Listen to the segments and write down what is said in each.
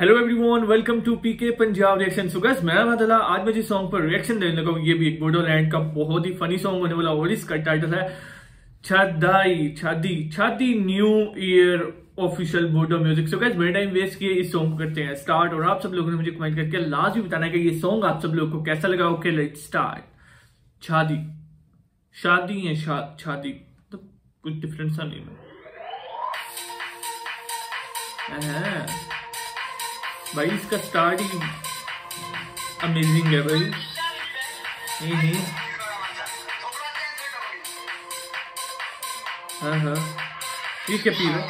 Hello everyone, welcome to PK Punjab reaction. So guys, मैं अब्दुल्ला। आज मैं जिस सॉन्ग पर रिएक्शन देने लगा हूं, ये भी एक बोडोलैंड का बहुत ही फनी सॉन्ग होने वाला और इसका टाइटल है छादाई छादी छादी new year official Bodo music. So guys, मेरा टाइम वेस्ट किए इस सॉन्ग को करते हैं स्टार्ट। और आप सब लोगों ने मुझे कमेंट करके लाजमी बताना है कि ये सॉन्ग आप सब लोगों को कैसा लगा। Okay, let's start. छादी शादी है छादी तो कुछ डिफरेंस सा नहीं है भाई। इसका स्टार्ट ही अमेजिंग है भाई। हाँ, ये क्या पी रहा?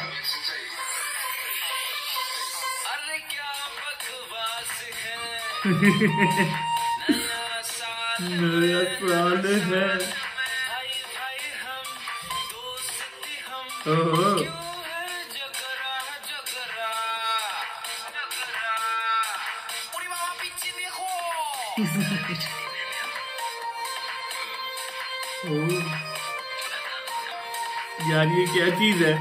नया साल है। ओहो, यार ये क्या चीज है?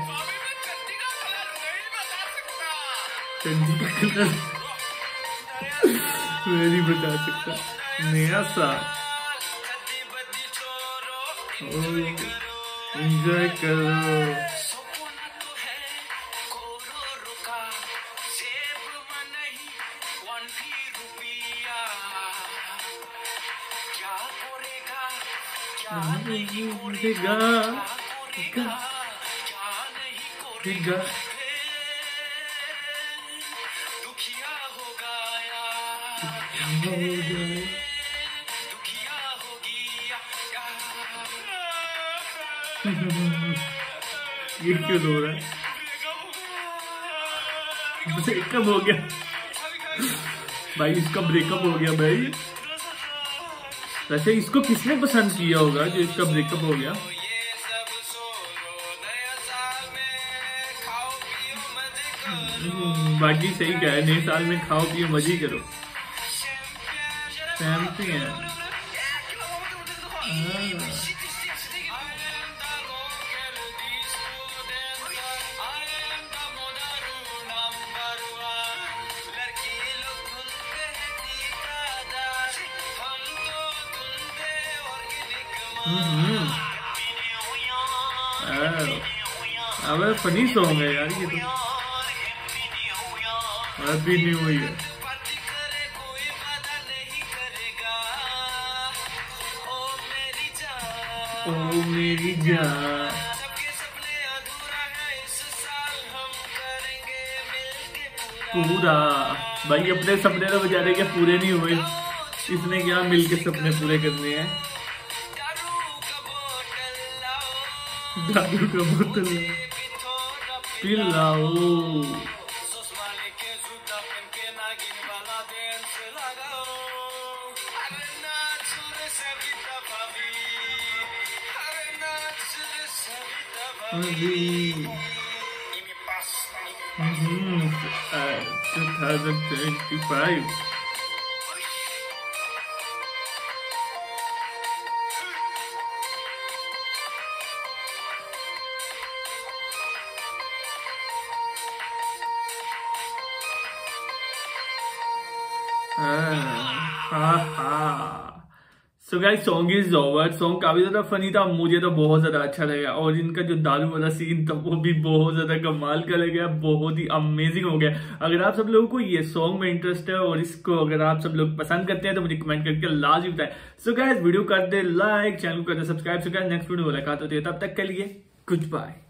चंदी का कलर मैं नहीं बता सकता। नया साल, एंजॉय करो। ये क्यों रो रहा है? ब्रेकअप हो गया भाई, इसका ब्रेकअप हो गया भाई। वैसे इसको किसने पसंद किया होगा जो इसका ब्रेकअप हो गया? बाकी सही कहा है, नए साल में खाओ पियो मजे करो। सहमति है। अब फनी सॉन्ग है यार ये तो। Happy new year. ओ मेरी जान, पूरा भाई अपने सपने तो बेचारे के पूरे नहीं हुए, इसने क्या मिलके सपने पूरे करने हैं। दारू का बोतल पिलाओ। अभी 2025 so guys, song is over. Song काफी ज्यादा फनी था, मुझे तो बहुत ज्यादा अच्छा लगा। और इनका जो दारू वाला सीन था वो भी बहुत ज्यादा कमाल का लगा, बहुत ही अमेजिंग हो गया। अगर आप सब लोगों को ये सॉन्ग में इंटरेस्ट है और इसको अगर आप सब लोग पसंद करते हैं तो मुझे कमेंट करके लाजमी बताएं। सो गाइस, वीडियो कर दे लाइक, चैनल को कर दे subscribe. So guys, next video मुलाकात होती है, तब तक के लिए गुड बाय।